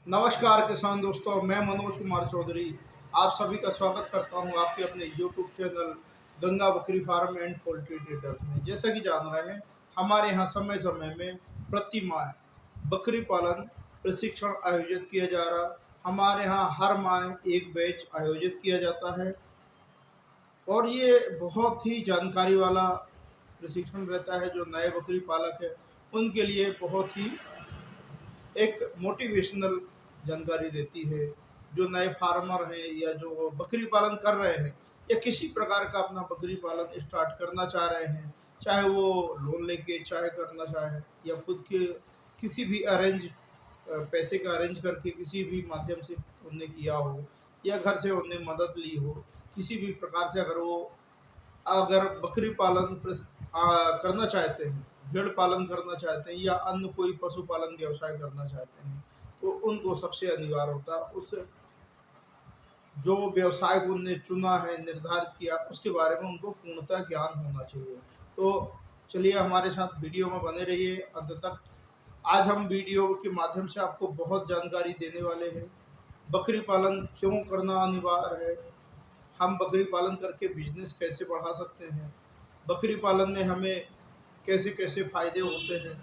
नमस्कार किसान दोस्तों, मैं मनोज कुमार चौधरी आप सभी का स्वागत करता हूं आपके अपने यूट्यूब चैनल गंगा बकरी फार्म एंड पोल्ट्री ट्रेडर्स में। जैसा कि जान रहे हैं, हमारे यहां समय समय में प्रति माह बकरी पालन प्रशिक्षण आयोजित किया जा रहा। हमारे यहां हर माह एक बैच आयोजित किया जाता है और ये बहुत ही जानकारी वाला प्रशिक्षण रहता है। जो नए बकरी पालक है उनके लिए बहुत ही एक मोटिवेशनल जानकारी रहती है। जो नए फार्मर हैं या जो बकरी पालन कर रहे हैं या किसी प्रकार का अपना बकरी पालन स्टार्ट करना चाह रहे हैं, चाहे वो लोन लेके चाहे करना चाहे या खुद के किसी भी पैसे का अरेंज करके किसी भी माध्यम से उनने किया हो या घर से उनने मदद ली हो, किसी भी प्रकार से अगर बकरी पालन करना चाहते हैं, भेड़ पालन करना चाहते हैं या अन्य कोई पशुपालन व्यवसाय करना चाहते हैं, तो उनको सबसे अनिवार्य होता है उस जो व्यवसाय को उनने चुना है, निर्धारित किया, उसके बारे में उनको पूर्णतः ज्ञान होना चाहिए। तो चलिए हमारे साथ वीडियो में बने रहिए अंत तक। आज हम वीडियो के माध्यम से आपको बहुत जानकारी देने वाले हैं। बकरी पालन क्यों करना अनिवार्य है, हम बकरी पालन करके बिजनेस कैसे बढ़ा सकते हैं, बकरी पालन में हमें कैसे कैसे फ़ायदे होते हैं,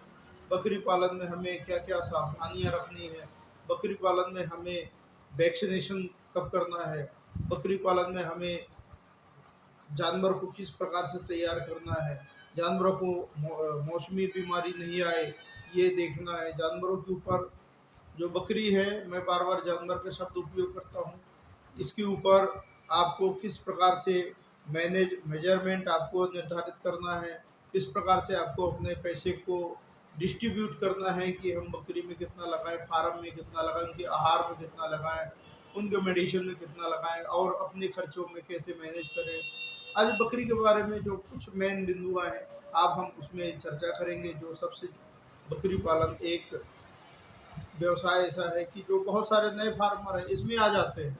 बकरी पालन में हमें क्या क्या सावधानियां रखनी है, बकरी पालन में हमें वैक्सीनेशन कब करना है, बकरी पालन में हमें जानवर को किस प्रकार से तैयार करना है, जानवरों को मौसमी बीमारी नहीं आए ये देखना है, जानवरों के ऊपर जो बकरी है, मैं बार बार जानवर का शब्द उपयोग करता हूँ, इसके ऊपर आपको किस प्रकार से मेजरमेंट आपको निर्धारित करना है, किस प्रकार से आपको अपने पैसे को डिस्ट्रीब्यूट करना है कि हम बकरी में कितना लगाएं, फार्म में कितना लगाएं, उनके आहार में कितना लगाएं, उनके मेडिसिन में कितना लगाएं और अपने खर्चों में कैसे मैनेज करें। आज बकरी के बारे में जो कुछ मेन बिंदु हैं आप हम उसमें चर्चा करेंगे। जो सबसे बकरी पालन एक व्यवसाय ऐसा है कि जो बहुत सारे नए फार्मर हैं इसमें आ जाते हैं।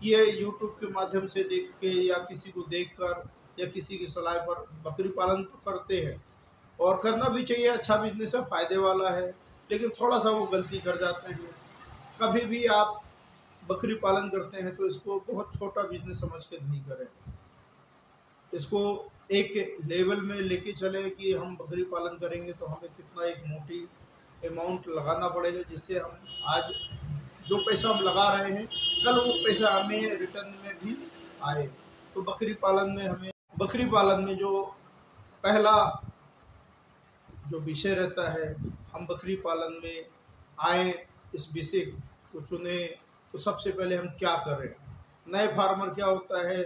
ये यूट्यूब के माध्यम से देख के या किसी को देखकर या किसी की सलाह पर बकरी पालन तो करते हैं और करना भी चाहिए, अच्छा बिजनेस है, फायदे वाला है, लेकिन थोड़ा सा वो गलती कर जाते हैं। कभी भी आप बकरी पालन करते हैं तो इसको बहुत छोटा बिजनेस समझ के नहीं करें, इसको एक लेवल में लेके चले कि हम बकरी पालन करेंगे तो हमें कितना एक मोटी अमाउंट लगाना पड़ेगा, जिससे हम आज जो पैसा हम लगा रहे हैं कल वो पैसा हमें रिटर्न में भी आए। तो बकरी पालन में जो पहला जो विषय रहता है, हम बकरी पालन में आए, इस विषय को चुने, तो सबसे पहले हम क्या करें। नए फार्मर क्या होता है,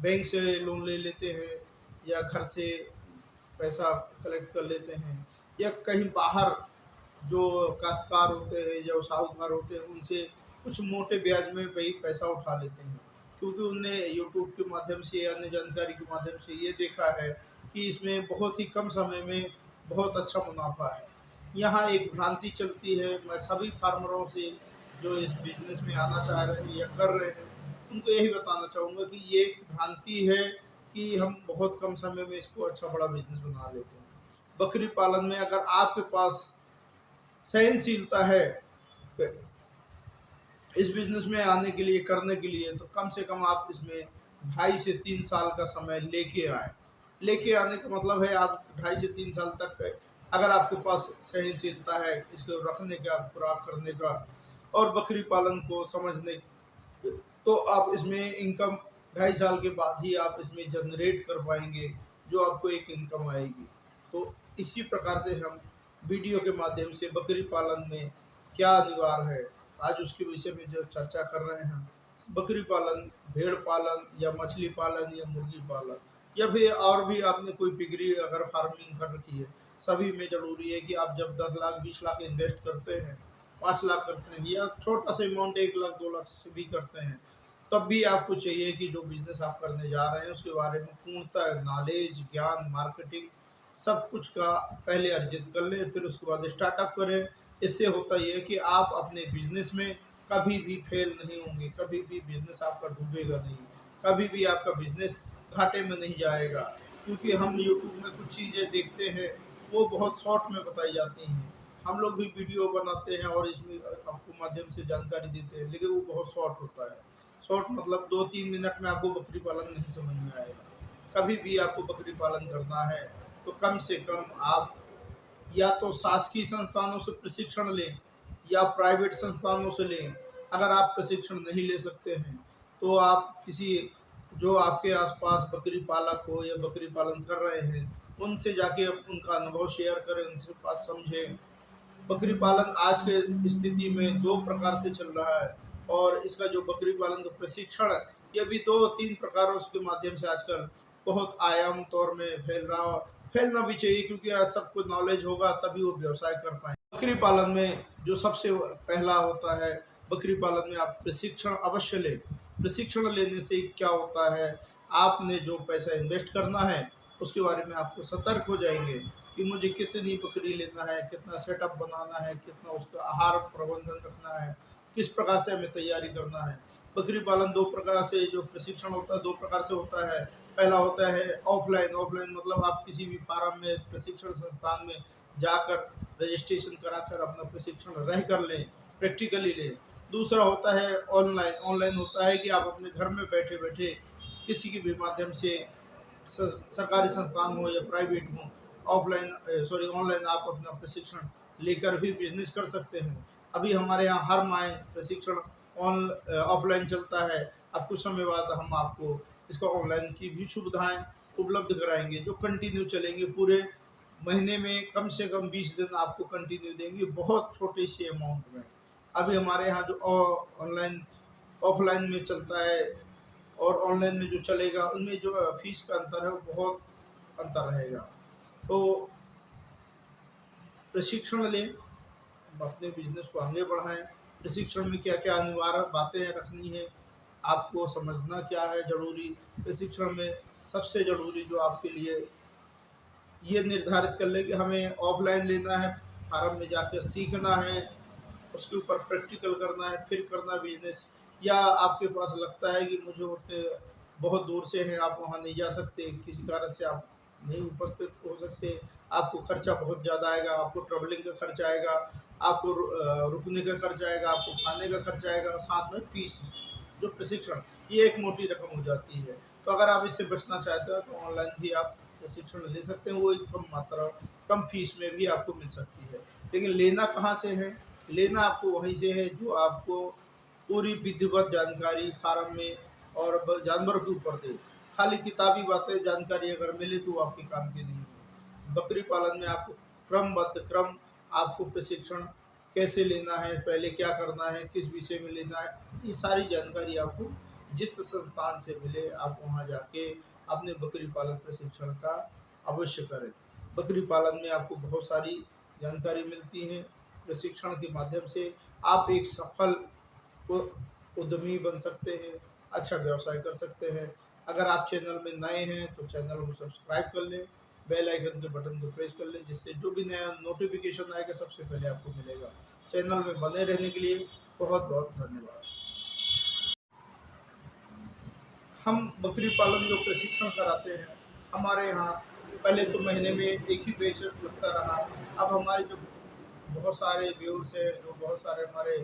बैंक से लोन ले लेते हैं या घर से पैसा कलेक्ट कर लेते हैं या कहीं बाहर जो काश्तकार होते हैं जो साहूकार होते हैं उनसे कुछ मोटे ब्याज में भाई पैसा उठा लेते हैं, क्योंकि उनने यूट्यूब के माध्यम से अन्य जानकारी के माध्यम से ये देखा है कि इसमें बहुत ही कम समय में बहुत अच्छा मुनाफा है। यहाँ एक भ्रांति चलती है। मैं सभी फार्मरों से जो इस बिजनेस में आना चाह रहे हैं या कर रहे हैं उनको यही बताना चाहूँगा कि ये एक भ्रांति है कि हम बहुत कम समय में इसको अच्छा बड़ा बिजनेस बना लेते हैं। बकरी पालन में अगर आपके पास सहनशीलता है इस बिजनेस में आने के लिए, करने के लिए, तो कम से कम आप इसमें 2.5 से 3 साल का समय लेके आए। लेके आने का मतलब है आप 2.5 से 3 साल तक अगर आपके पास सहनशीलता है इसको रखने का, खुराक करने का और बकरी पालन को समझने, तो आप इसमें इनकम 2.5 साल के बाद ही आप इसमें जनरेट कर पाएंगे, जो आपको एक इनकम आएगी। तो इसी प्रकार से हम वीडियो के माध्यम से बकरी पालन में क्या अनिवार्य है आज उसके विषय में जो चर्चा कर रहे हैं। बकरी पालन, भेड़ पालन या मछली पालन या मुर्गी पालन या फिर और भी आपने कोई पिगरी अगर फार्मिंग कर रखी है, सभी में ज़रूरी है कि आप जब 10 लाख 20 लाख इन्वेस्ट करते हैं, 5 लाख करते हैं या छोटा सा अमाउंट 1 लाख 2 लाख से भी करते हैं, तब भी आपको चाहिए कि जो बिजनेस आप करने जा रहे हैं उसके बारे में पूर्णतः नॉलेज, ज्ञान, मार्केटिंग सब कुछ का पहले अर्जित कर लें, फिर उसके बाद स्टार्टअप करें। इससे होता ये है कि आप अपने बिजनेस में कभी भी फेल नहीं होंगे, कभी भी बिजनेस आपका डूबेगा नहीं, कभी भी आपका बिजनेस घाटे में नहीं जाएगा। क्योंकि हम यूट्यूब में कुछ चीज़ें देखते हैं वो बहुत शॉर्ट में बताई जाती हैं, हम लोग भी वीडियो बनाते हैं और इसमें आपको माध्यम से जानकारी देते हैं, लेकिन वो बहुत शॉर्ट होता है। शॉर्ट मतलब 2-3 मिनट में आपको बकरी पालन नहीं समझ में आएगा। कभी भी आपको बकरी पालन करना है तो कम से कम आप या तो शासकीय संस्थानों से प्रशिक्षण लें या प्राइवेट संस्थानों से लें। अगर आप प्रशिक्षण नहीं ले सकते हैं तो आप किसी जो आपके आसपास बकरी पालक हो या बकरी पालन कर रहे हैं उनसे जाके उनका अनुभव शेयर करें, उनसे बात समझें। बकरी पालन आज के स्थिति में 2 प्रकार से चल रहा है और इसका जो बकरी पालन का प्रशिक्षण है, ये भी 2-3 प्रकारों के माध्यम से आजकल बहुत आयाम तौर में फैलना भी चाहिए, क्योंकि आज सबको नॉलेज होगा तभी वो व्यवसाय कर पाएंगे। बकरी पालन में जो सबसे पहला होता है, बकरी पालन में आप प्रशिक्षण अवश्य लें। प्रशिक्षण लेने से क्या होता है, आपने जो पैसा इन्वेस्ट करना है उसके बारे में आपको सतर्क हो जाएंगे कि मुझे कितनी बकरी लेना है, कितना सेटअप बनाना है, कितना उसका आहार प्रबंधन रखना है, किस प्रकार से हमें तैयारी करना है। बकरी पालन 2 प्रकार से जो प्रशिक्षण होता है 2 प्रकार से होता है। पहला होता है ऑफलाइन। ऑफलाइन मतलब आप किसी भी फार्म में प्रशिक्षण संस्थान में जाकर रजिस्ट्रेशन कराकर अपना प्रशिक्षण रह कर लें, प्रैक्टिकली लें। दूसरा होता है ऑनलाइन। ऑनलाइन होता है कि आप अपने घर में बैठे बैठे किसी के भी माध्यम से सरकारी संस्थान हो या प्राइवेट हो, ऑनलाइन आप अपना प्रशिक्षण लेकर भी बिजनेस कर सकते हैं। अभी हमारे यहाँ हर माह प्रशिक्षण ऑफलाइन चलता है। अब कुछ समय बाद हम आपको इसका ऑनलाइन की भी सुविधाएं उपलब्ध कराएंगे जो कंटिन्यू चलेंगे। पूरे महीने में कम से कम 20 दिन आपको कंटिन्यू देंगे, बहुत छोटे से अमाउंट में। अभी हमारे यहाँ जो ऑनलाइन ऑफलाइन में चलता है और ऑनलाइन में जो चलेगा उनमें जो फीस का अंतर है वो बहुत अंतर रहेगा। तो प्रशिक्षण लें, अपने बिजनेस को आगे बढ़ाएं। प्रशिक्षण में क्या क्या अनिवार्य बातें रखनी है, आपको समझना क्या है ज़रूरी। प्रशिक्षण में सबसे ज़रूरी जो आपके लिए ये निर्धारित कर लें कि हमें ऑफलाइन लेना है, फार्म में जाकर सीखना है, उसके ऊपर प्रैक्टिकल करना है, फिर करना बिजनेस। या आपके पास लगता है कि मुझे उतने बहुत दूर से हैं, आप वहाँ नहीं जा सकते, किसी कारण से आप नहीं उपस्थित हो सकते, आपको खर्चा बहुत ज़्यादा आएगा, आपको ट्रैवलिंग का खर्चा आएगा, आपको रुकने का खर्चा आएगा, आपको खाने का खर्चा आएगा, और साथ में फीस जो प्रशिक्षण, ये एक मोटी रकम हो जाती है। तो अगर आप इससे बचना चाहते हो तो ऑनलाइन भी आप प्रशिक्षण ले सकते हैं, वो एक कम मात्रा कम फीस में भी आपको मिल सकती है। लेकिन लेना कहाँ से है? लेना आपको वहीं से है जो आपको पूरी विधिवत जानकारी फार्म में और जानवरों के ऊपर दे। खाली किताबी बातें जानकारी अगर मिले तो वो आपके काम की नहीं है। बकरी पालन में आपको क्रम आपको प्रशिक्षण कैसे लेना है, पहले क्या करना है, किस विषय में लेना है, ये सारी जानकारी आपको जिस संस्थान से मिले आप वहाँ जाके अपने बकरी पालन प्रशिक्षण का अवश्य करें। बकरी पालन में आपको बहुत सारी जानकारी मिलती है। प्रशिक्षण के माध्यम से आप एक सफल उद्यमी बन सकते हैं, अच्छा व्यवसाय कर सकते हैं। अगर आप चैनल में नए हैं तो चैनल को सब्सक्राइब कर लें, बेल आइकन के बटन को प्रेस कर लें, जिससे जो भी नया नोटिफिकेशन आएगा सबसे पहले आपको मिलेगा। चैनल में बने रहने के लिए बहुत बहुत धन्यवाद। हम बकरी पालन जो प्रशिक्षण कराते हैं हमारे यहाँ, पहले तो महीने में एक ही बैच लगता रहा। अब हमारे जो बहुत सारे व्यूअर्स हैं, जो बहुत सारे हमारे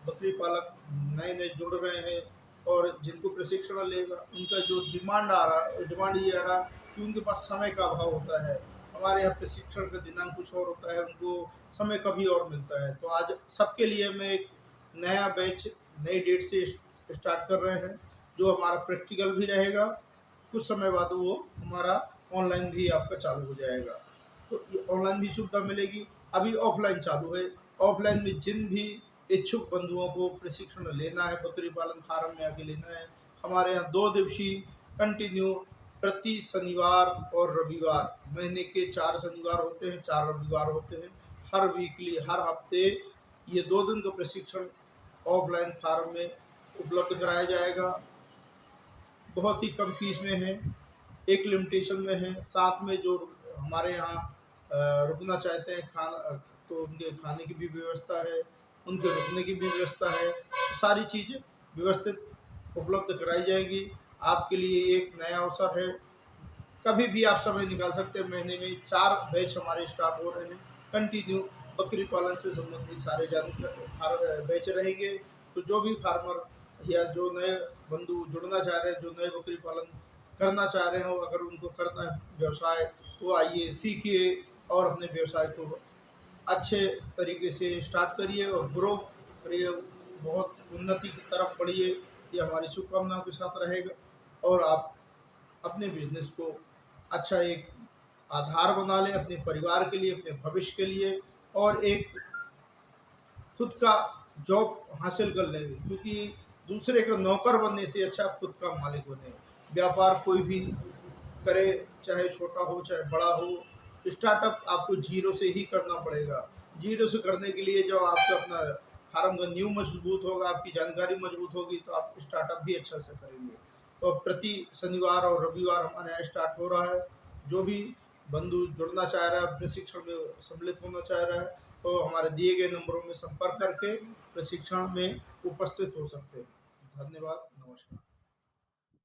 बकरी पालक नए नए जुड़ रहे हैं और जिनको प्रशिक्षण लेगा उनका जो डिमांड ये आ रहा कि उनके पास समय का अभाव होता है। हमारे यहाँ प्रशिक्षण का दिनांक कुछ और होता है, उनको समय कभी और मिलता है। तो आज सबके लिए मैं एक नया बैच नई डेट से स्टार्ट कर रहे हैं, जो हमारा प्रैक्टिकल भी रहेगा। कुछ समय बाद वो हमारा ऑनलाइन भी आपका चालू हो जाएगा, तो ऑनलाइन भी सुविधा मिलेगी। अभी ऑफलाइन चालू है। ऑफलाइन में जिन भी इच्छुक बंधुओं को प्रशिक्षण लेना है, बकरी पालन फार्म में आके लेना है, हमारे यहाँ 2 दिवसीय कंटिन्यू प्रति शनिवार और रविवार, महीने के 4 शनिवार होते हैं, 4 रविवार होते हैं, हर वीकली हर हफ्ते ये 2 दिन का प्रशिक्षण ऑफलाइन फार्म में उपलब्ध कराया जाएगा। बहुत ही कम फीस में है, एक लिमिटेशन में है। साथ में जो हमारे यहाँ रुकना चाहते हैं खाना, तो उनके खाने की भी व्यवस्था है, उनके रुकने की भी व्यवस्था है। सारी चीज़ें व्यवस्थित उपलब्ध कराई जाएगी। आपके लिए एक नया अवसर है, कभी भी आप समय निकाल सकते हैं। महीने में 4 बैच हमारे स्टार्ट हो रहे हैं कंटिन्यू। बकरी पालन से संबंधित सारे जानकारी बेच रहेंगे। तो जो भी फार्मर या जो नए बंधु जुड़ना चाह रहे हैं, जो नए बकरी पालन करना चाह रहे हो, अगर उनको करना है व्यवसाय, तो आइए सीखिए और अपने व्यवसाय को अच्छे तरीके से स्टार्ट करिए और ग्रो करिए, बहुत उन्नति की तरफ बढ़िए। ये हमारी शुभकामनाओं के साथ रहेगा और आप अपने बिजनेस को अच्छा एक आधार बना लें अपने परिवार के लिए, अपने भविष्य के लिए, और एक खुद का जॉब हासिल कर लेंगे, क्योंकि दूसरे का नौकर बनने से अच्छा खुद का मालिक बने। व्यापार कोई भी करे, चाहे छोटा हो चाहे बड़ा हो, स्टार्टअप आपको जीरो से ही करना पड़ेगा। जीरो से करने के लिए जब आपका अपना फार्म का न्यू मजबूत होगा, आपकी जानकारी मजबूत होगी, तो आप स्टार्टअप भी अच्छा से करेंगे। तो अब प्रति शनिवार और रविवार हमारे यहाँ स्टार्ट हो रहा है। जो भी बंधु जुड़ना चाह रहा है, प्रशिक्षण में सम्मिलित होना चाह रहा है, तो हमारे दिए गए नंबरों में संपर्क करके प्रशिक्षण में उपस्थित हो सकते हैं। धन्यवाद, नमस्कार।